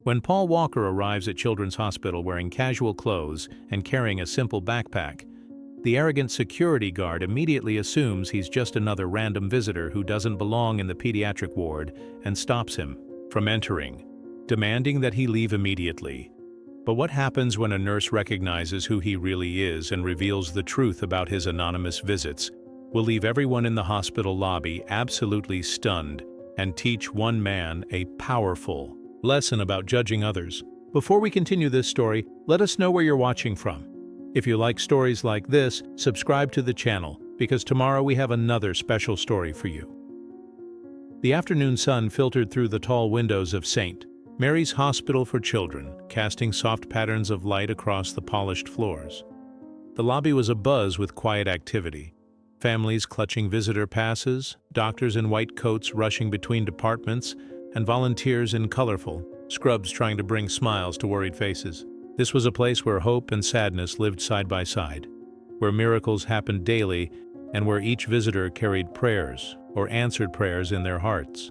When Paul Walker arrives at Children's Hospital wearing casual clothes and carrying a simple backpack, the arrogant security guard immediately assumes he's just another random visitor who doesn't belong in the pediatric ward and stops him from entering, demanding that he leave immediately. But what happens when a nurse recognizes who he really is and reveals the truth about his anonymous visits will leave everyone in the hospital lobby absolutely stunned and teach one man a powerful lesson about judging others. Before we continue this story, let us know where you're watching from. If you like stories like this, subscribe to the channel, because tomorrow we have another special story for you. The afternoon sun filtered through the tall windows of St. Mary's Hospital for Children, casting soft patterns of light across the polished floors. The lobby was abuzz with quiet activity. Families clutching visitor passes, doctors in white coats rushing between departments, and volunteers in colorful scrubs trying to bring smiles to worried faces. This was a place where hope and sadness lived side by side, where miracles happened daily, and where each visitor carried prayers or answered prayers in their hearts.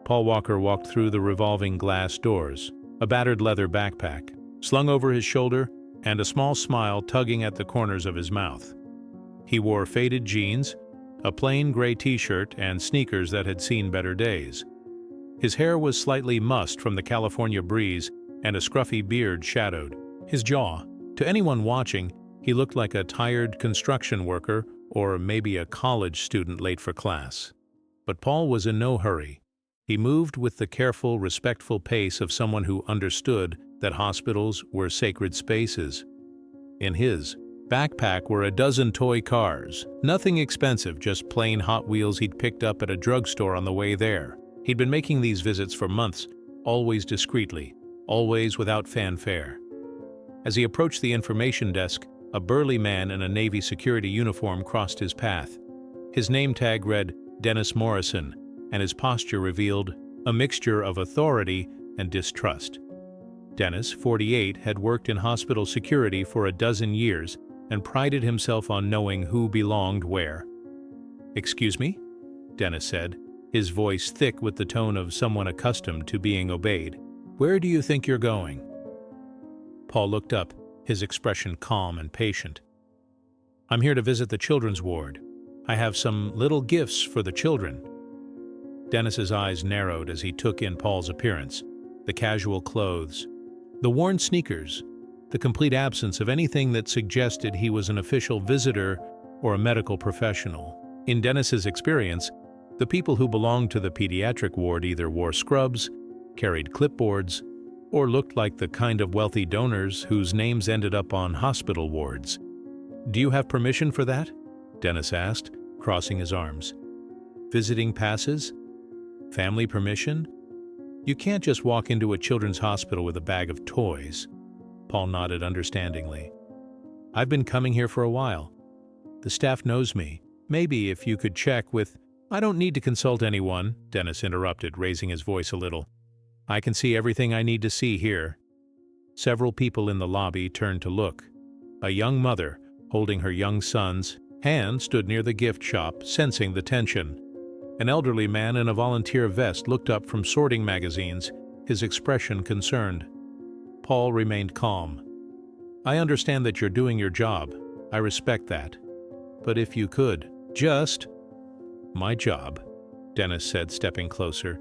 Paul Walker walked through the revolving glass doors, a battered leather backpack slung over his shoulder and a small smile tugging at the corners of his mouth. He wore faded jeans, a plain gray t-shirt, and sneakers that had seen better days. His hair was slightly mussed from the California breeze, and a scruffy beard shadowed his jaw. To anyone watching, he looked like a tired construction worker or maybe a college student late for class. But Paul was in no hurry. He moved with the careful, respectful pace of someone who understood that hospitals were sacred spaces. In his backpack were a dozen toy cars, nothing expensive, just plain Hot Wheels he'd picked up at a drugstore on the way there. He'd been making these visits for months, always discreetly, always without fanfare. As he approached the information desk, a burly man in a Navy security uniform crossed his path. His name tag read Dennis Morrison, and his posture revealed a mixture of authority and distrust. Dennis, 48, had worked in hospital security for a dozen years and prided himself on knowing who belonged where. "Excuse me?" Dennis said, his voice thick with the tone of someone accustomed to being obeyed. "Where do you think you're going?" Paul looked up, his expression calm and patient. "I'm here to visit the children's ward. I have some little gifts for the children." Dennis's eyes narrowed as he took in Paul's appearance, the casual clothes, the worn sneakers, the complete absence of anything that suggested he was an official visitor or a medical professional. In Dennis's experience, the people who belonged to the pediatric ward either wore scrubs, carried clipboards, or looked like the kind of wealthy donors whose names ended up on hospital wards. "Do you have permission for that?" Dennis asked, crossing his arms. "Visiting passes? Family permission? You can't just walk into a children's hospital with a bag of toys." Paul nodded understandingly. "I've been coming here for a while. The staff knows me. Maybe if you could check with—" "I don't need to consult anyone," Dennis interrupted, raising his voice a little. "I can see everything I need to see here." Several people in the lobby turned to look. A young mother, holding her young son's hand, stood near the gift shop, sensing the tension. An elderly man in a volunteer vest looked up from sorting magazines, his expression concerned. Paul remained calm. "I understand that you're doing your job. I respect that. But if you could, just—" "My job," Dennis said, stepping closer,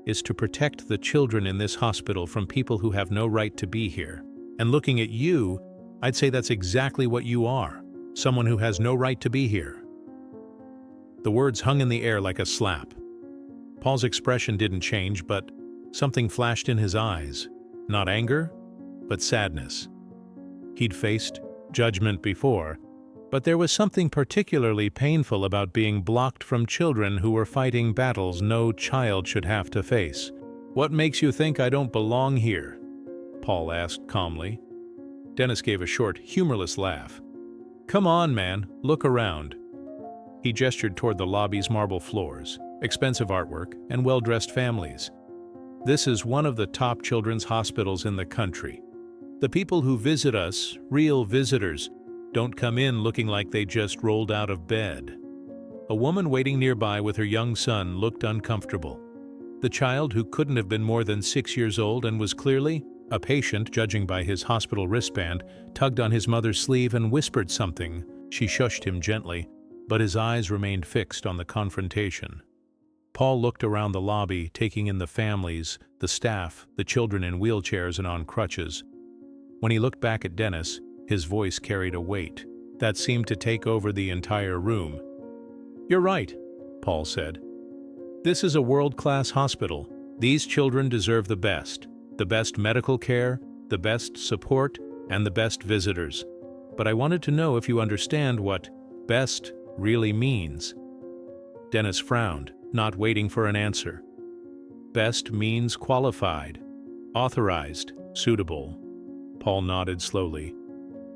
"is to protect the children in this hospital from people who have no right to be here. And looking at you, I'd say that's exactly what you are, someone who has no right to be here." The words hung in the air like a slap. Paul's expression didn't change, but something flashed in his eyes. Not anger, but sadness. He'd faced judgment before, but there was something particularly painful about being blocked from children who were fighting battles no child should have to face. "What makes you think I don't belong here?" Paul asked calmly. Dennis gave a short, humorless laugh. "Come on, man, look around." He gestured toward the lobby's marble floors, expensive artwork, and well-dressed families. "This is one of the top children's hospitals in the country. The people who visit us, real visitors, don't come in looking like they just rolled out of bed." A woman waiting nearby with her young son looked uncomfortable. The child, who couldn't have been more than 6 years old and was clearly a patient, judging by his hospital wristband, tugged on his mother's sleeve and whispered something. She shushed him gently, but his eyes remained fixed on the confrontation. Paul looked around the lobby, taking in the families, the staff, the children in wheelchairs and on crutches. When he looked back at Dennis, his voice carried a weight that seemed to take over the entire room. "You're right," Paul said. "This is a world-class hospital. These children deserve the best medical care, the best support, and the best visitors. But I wanted to know if you understand what best really means." Dennis frowned, not waiting for an answer. "Best means qualified, authorized, suitable." Paul nodded slowly.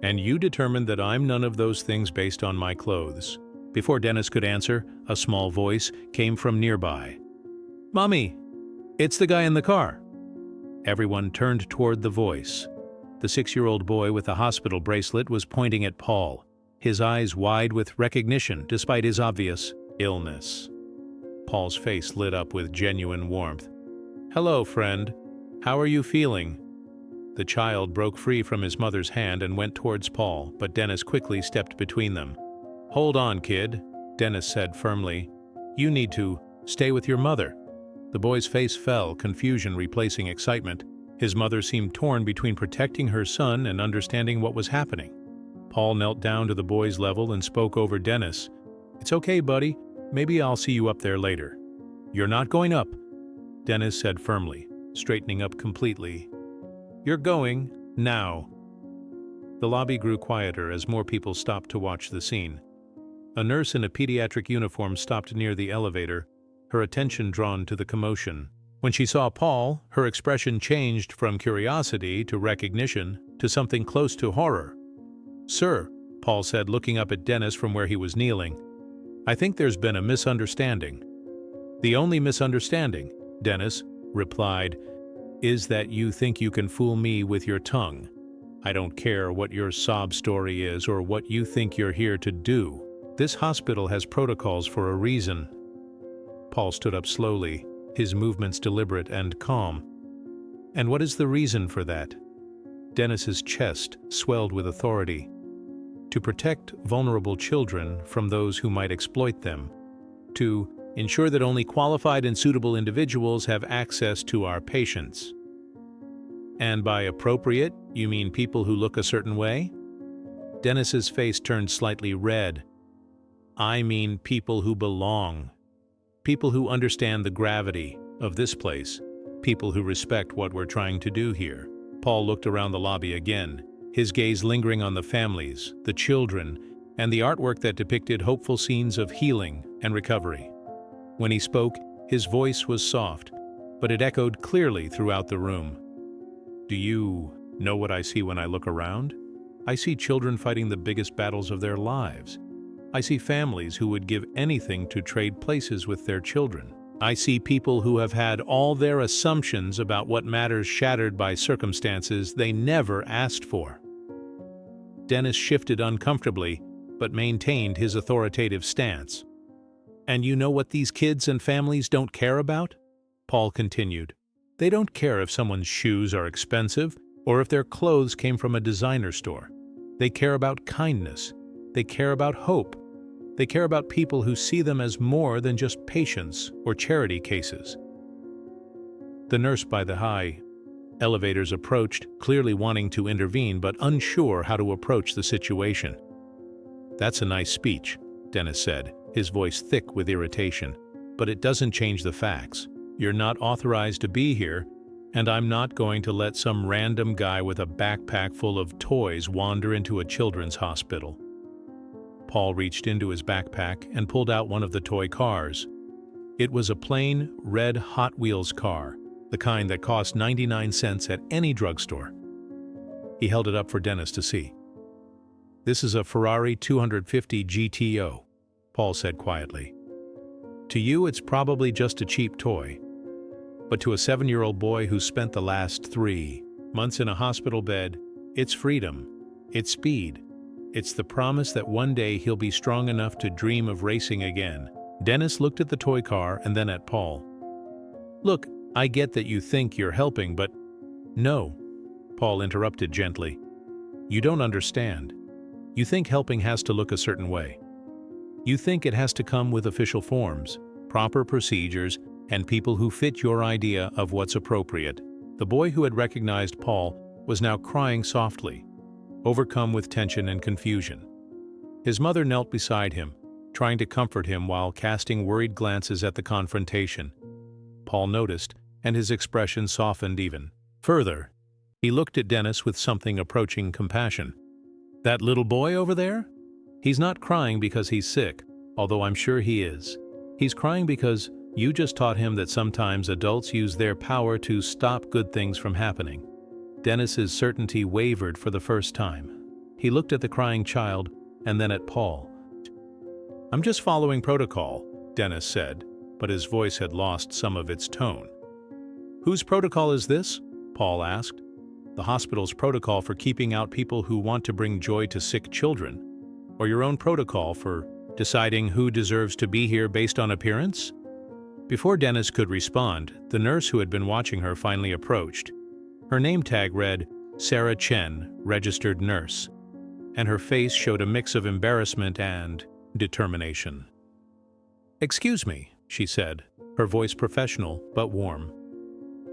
"And you determined that I'm none of those things based on my clothes." Before Dennis could answer, a small voice came from nearby. "Mommy, it's the guy in the car." Everyone turned toward the voice. The 6-year-old boy with the hospital bracelet was pointing at Paul, his eyes wide with recognition despite his obvious illness. Paul's face lit up with genuine warmth. "Hello, friend. How are you feeling?" The child broke free from his mother's hand and went towards Paul, but Dennis quickly stepped between them. "Hold on, kid," Dennis said firmly. "You need to stay with your mother." The boy's face fell, confusion replacing excitement. His mother seemed torn between protecting her son and understanding what was happening. Paul knelt down to the boy's level and spoke over Dennis. "It's okay, buddy. Maybe I'll see you up there later." "You're not going up," Dennis said firmly, straightening up completely. "You're going now." The lobby grew quieter as more people stopped to watch the scene. A nurse in a pediatric uniform stopped near the elevator, her attention drawn to the commotion. When she saw Paul, her expression changed from curiosity to recognition to something close to horror. "Sir," Paul said, looking up at Dennis from where he was kneeling, "I think there's been a misunderstanding." "The only misunderstanding," Dennis replied, "is that you think you can fool me with your tongue. I don't care what your sob story is or what you think you're here to do. This hospital has protocols for a reason." Paul stood up slowly, his movements deliberate and calm. "And what is the reason for that?" Dennis's chest swelled with authority. "To protect vulnerable children from those who might exploit them. To ensure that only qualified and suitable individuals have access to our patients." "And by appropriate, you mean people who look a certain way?" Dennis's face turned slightly red. "I mean people who belong. People who understand the gravity of this place. People who respect what we're trying to do here." Paul looked around the lobby again, his gaze lingering on the families, the children, and the artwork that depicted hopeful scenes of healing and recovery. When he spoke, his voice was soft, but it echoed clearly throughout the room. "Do you know what I see when I look around? I see children fighting the biggest battles of their lives. I see families who would give anything to trade places with their children. I see people who have had all their assumptions about what matters shattered by circumstances they never asked for." Dennis shifted uncomfortably, but maintained his authoritative stance. "And you know what these kids and families don't care about?" Paul continued. "They don't care if someone's shoes are expensive or if their clothes came from a designer store. They care about kindness. They care about hope. They care about people who see them as more than just patients or charity cases." The nurse by the high elevators approached, clearly wanting to intervene but unsure how to approach the situation. "That's a nice speech," Dennis said, his voice thick with irritation. "But it doesn't change the facts. You're not authorized to be here, and I'm not going to let some random guy with a backpack full of toys wander into a children's hospital." Paul reached into his backpack and pulled out one of the toy cars. It was a plain, red Hot Wheels car, the kind that cost 99 cents at any drugstore. He held it up for Dennis to see. "This is a Ferrari 250 GTO, Paul said quietly. "To you, it's probably just a cheap toy. But to a 7-year-old boy who spent the last 3 months in a hospital bed, it's freedom, it's speed. It's the promise that one day he'll be strong enough to dream of racing again." Dennis looked at the toy car and then at Paul. Look, I get that you think you're helping, but no, Paul interrupted gently. You don't understand. You think helping has to look a certain way. You think it has to come with official forms, proper procedures, and people who fit your idea of what's appropriate. The boy who had recognized Paul was now crying softly, overcome with tension and confusion. His mother knelt beside him, trying to comfort him while casting worried glances at the confrontation. Paul noticed, and his expression softened even further. He looked at Dennis with something approaching compassion. That little boy over there? He's not crying because he's sick, although I'm sure he is. He's crying because you just taught him that sometimes adults use their power to stop good things from happening. Dennis's certainty wavered for the first time. He looked at the crying child and then at Paul. I'm just following protocol, Dennis said, but his voice had lost some of its tone. Whose protocol is this? Paul asked. The hospital's protocol for keeping out people who want to bring joy to sick children? Or your own protocol for deciding who deserves to be here based on appearance? Before Dennis could respond, the nurse who had been watching her finally approached. Her name tag read, Sarah Chen, registered nurse, and her face showed a mix of embarrassment and determination. Excuse me, she said, her voice professional but warm.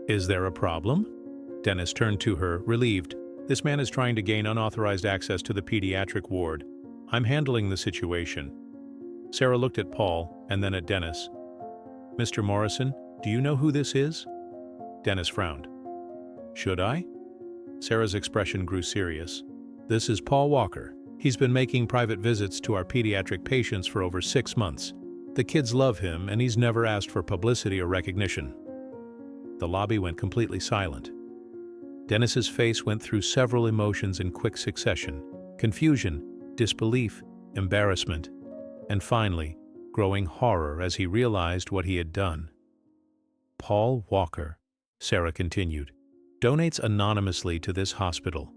Is there a problem? Dennis turned to her, relieved. This man is trying to gain unauthorized access to the pediatric ward. I'm handling the situation. Sarah looked at Paul and then at Dennis. Mr. Morrison, do you know who this is? Dennis frowned. Should I? Sarah's expression grew serious. This is Paul Walker. He's been making private visits to our pediatric patients for over 6 months. The kids love him, and he's never asked for publicity or recognition. The lobby went completely silent. Dennis's face went through several emotions in quick succession: confusion, disbelief, embarrassment, and finally, growing horror as he realized what he had done. Paul Walker, Sarah continued, donates anonymously to this hospital.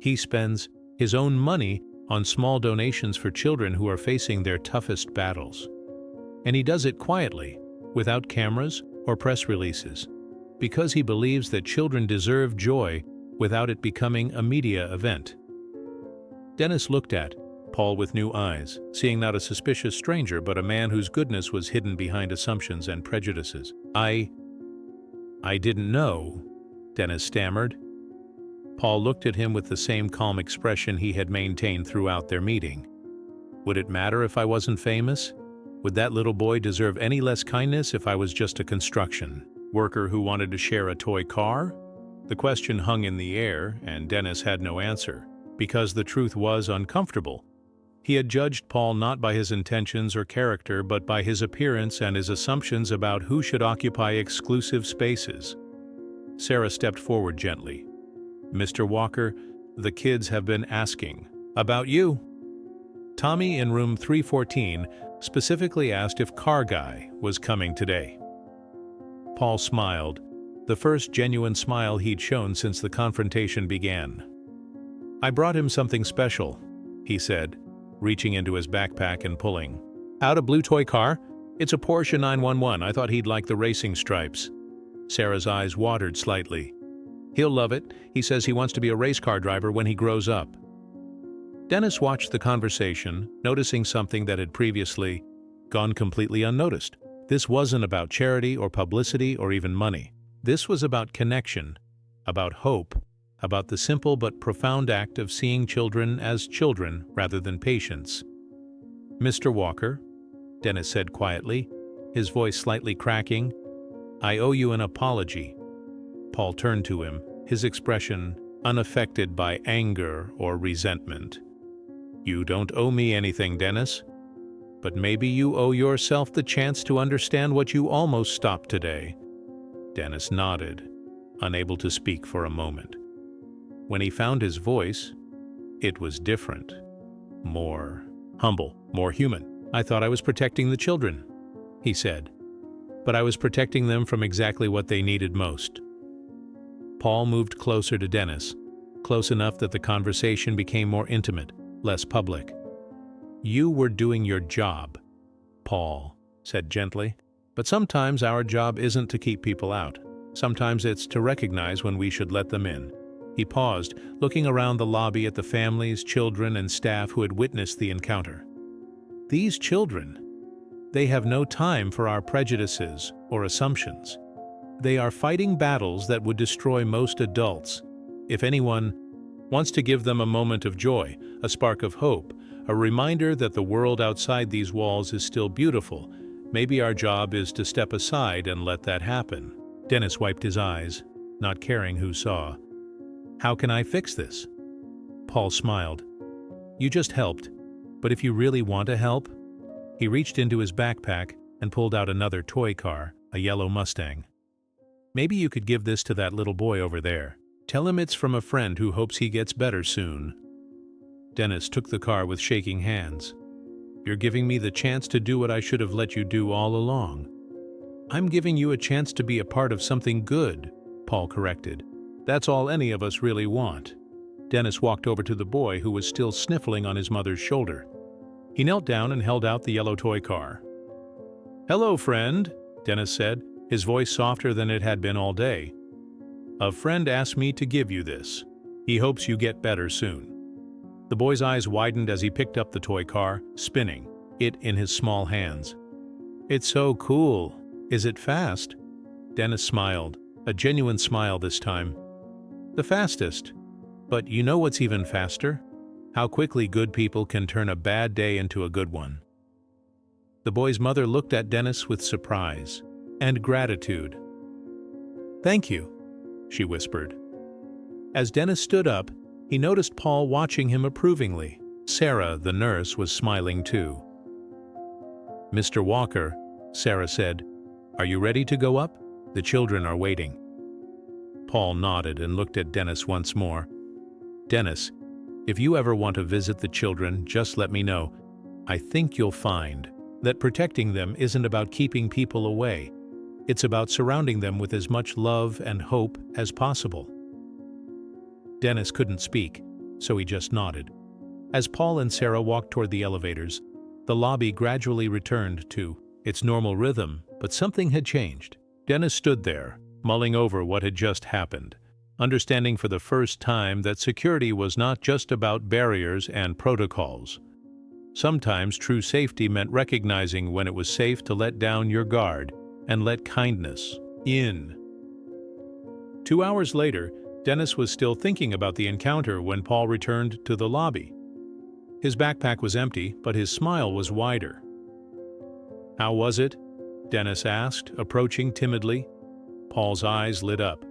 He spends his own money on small donations for children who are facing their toughest battles. And he does it quietly, without cameras or press releases, because he believes that children deserve joy without it becoming a media event. Dennis looked at Paul with new eyes, seeing not a suspicious stranger but a man whose goodness was hidden behind assumptions and prejudices. I didn't know, Dennis stammered. Paul looked at him with the same calm expression he had maintained throughout their meeting. Would it matter if I wasn't famous? Would that little boy deserve any less kindness if I was just a construction worker who wanted to share a toy car? The question hung in the air, and Dennis had no answer, because the truth was uncomfortable. He had judged Paul not by his intentions or character, but by his appearance and his assumptions about who should occupy exclusive spaces. Sarah stepped forward gently. Mr. Walker, the kids have been asking about you. Tommy in room 314 specifically asked if Car Guy was coming today. Paul smiled, the first genuine smile he'd shown since the confrontation began. I brought him something special, he said, reaching into his backpack and pulling out a blue toy car. It's a Porsche 911. I thought he'd like the racing stripes. Sarah's eyes watered slightly. He'll love it. He says he wants to be a race car driver when he grows up. Dennis watched the conversation, noticing something that had previously gone completely unnoticed. This wasn't about charity or publicity or even money. This was about connection, about hope, about the simple but profound act of seeing children as children rather than patients. Mr. Walker, Dennis said quietly, his voice slightly cracking, I owe you an apology. Paul turned to him, his expression unaffected by anger or resentment. You don't owe me anything, Dennis. But maybe you owe yourself the chance to understand what you almost stopped today. Dennis nodded, unable to speak for a moment. When he found his voice, it was different. More humble, more human. I thought I was protecting the children, he said. But I was protecting them from exactly what they needed most. Paul moved closer to Dennis, close enough that the conversation became more intimate, less public. You were doing your job, Paul said gently. But sometimes our job isn't to keep people out. Sometimes it's to recognize when we should let them in. He paused, looking around the lobby at the families, children, and staff who had witnessed the encounter. These children, they have no time for our prejudices or assumptions. They are fighting battles that would destroy most adults. If anyone wants to give them a moment of joy, a spark of hope, a reminder that the world outside these walls is still beautiful, maybe our job is to step aside and let that happen. Dennis wiped his eyes, not caring who saw. How can I fix this? Paul smiled. You just helped, but if you really want to help, he reached into his backpack and pulled out another toy car, a yellow Mustang. Maybe you could give this to that little boy over there. Tell him it's from a friend who hopes he gets better soon. Dennis took the car with shaking hands. You're giving me the chance to do what I should have let you do all along. I'm giving you a chance to be a part of something good, Paul corrected. That's all any of us really want. Dennis walked over to the boy who was still sniffling on his mother's shoulder. He knelt down and held out the yellow toy car. Hello, friend, Dennis said, his voice softer than it had been all day. A friend asked me to give you this. He hopes you get better soon. The boy's eyes widened as he picked up the toy car, spinning, it in his small hands. It's so cool. Is it fast? Dennis smiled, a genuine smile this time. The fastest. But you know what's even faster? How quickly good people can turn a bad day into a good one. The boy's mother looked at Dennis with surprise and gratitude. Thank you, she whispered. As Dennis stood up, he noticed Paul watching him approvingly. Sarah, the nurse, was smiling too. Mr. Walker, Sarah said, are you ready to go up? The children are waiting. Paul nodded and looked at Dennis once more. Dennis, if you ever want to visit the children, just let me know. I think you'll find that protecting them isn't about keeping people away. It's about surrounding them with as much love and hope as possible. Dennis couldn't speak, so he just nodded. As Paul and Sarah walked toward the elevators, the lobby gradually returned to its normal rhythm, but something had changed. Dennis stood there, mulling over what had just happened, understanding for the first time that security was not just about barriers and protocols. Sometimes true safety meant recognizing when it was safe to let down your guard and let kindness in. 2 hours later, Dennis was still thinking about the encounter when Paul returned to the lobby. His backpack was empty, but his smile was wider. How was it? Dennis asked, approaching timidly. Paul's eyes lit up.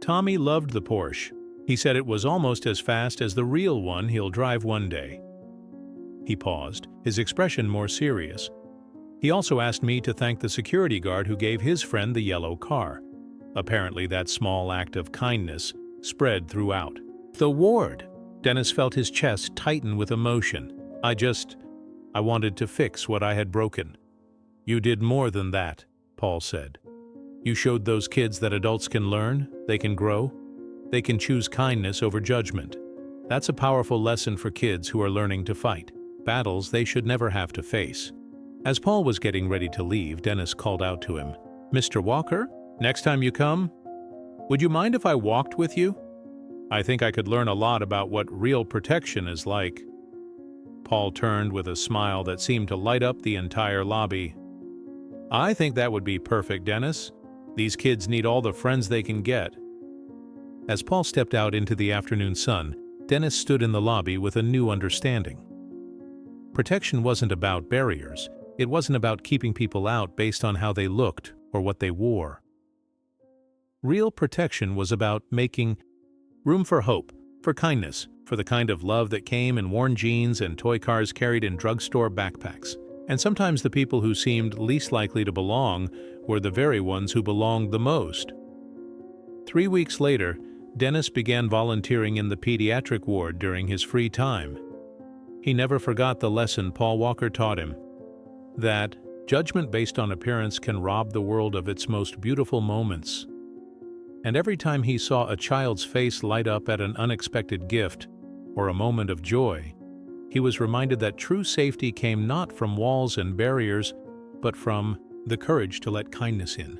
Tommy loved the Porsche. He said it was almost as fast as the real one he'll drive one day. He paused, his expression more serious. He also asked me to thank the security guard who gave his friend the yellow car. Apparently that small act of kindness spread throughout the ward. Dennis felt his chest tighten with emotion. I wanted to fix what I had broken. You did more than that, Paul said. You showed those kids that adults can learn, they can grow, they can choose kindness over judgment. That's a powerful lesson for kids who are learning to fight, battles they should never have to face. As Paul was getting ready to leave, Dennis called out to him, Mr. Walker, next time you come, would you mind if I walked with you? I think I could learn a lot about what real protection is like. Paul turned with a smile that seemed to light up the entire lobby. I think that would be perfect, Dennis. These kids need all the friends they can get. As Paul stepped out into the afternoon sun, Dennis stood in the lobby with a new understanding. Protection wasn't about barriers. It wasn't about keeping people out based on how they looked or what they wore. Real protection was about making room for hope, for kindness, for the kind of love that came in worn jeans and toy cars carried in drugstore backpacks. And sometimes the people who seemed least likely to belong were the very ones who belonged the most. 3 weeks later, Dennis began volunteering in the pediatric ward during his free time. He never forgot the lesson Paul Walker taught him, that judgment based on appearance can rob the world of its most beautiful moments. And every time he saw a child's face light up at an unexpected gift or a moment of joy, he was reminded that true safety came not from walls and barriers, but from The courage to let kindness in.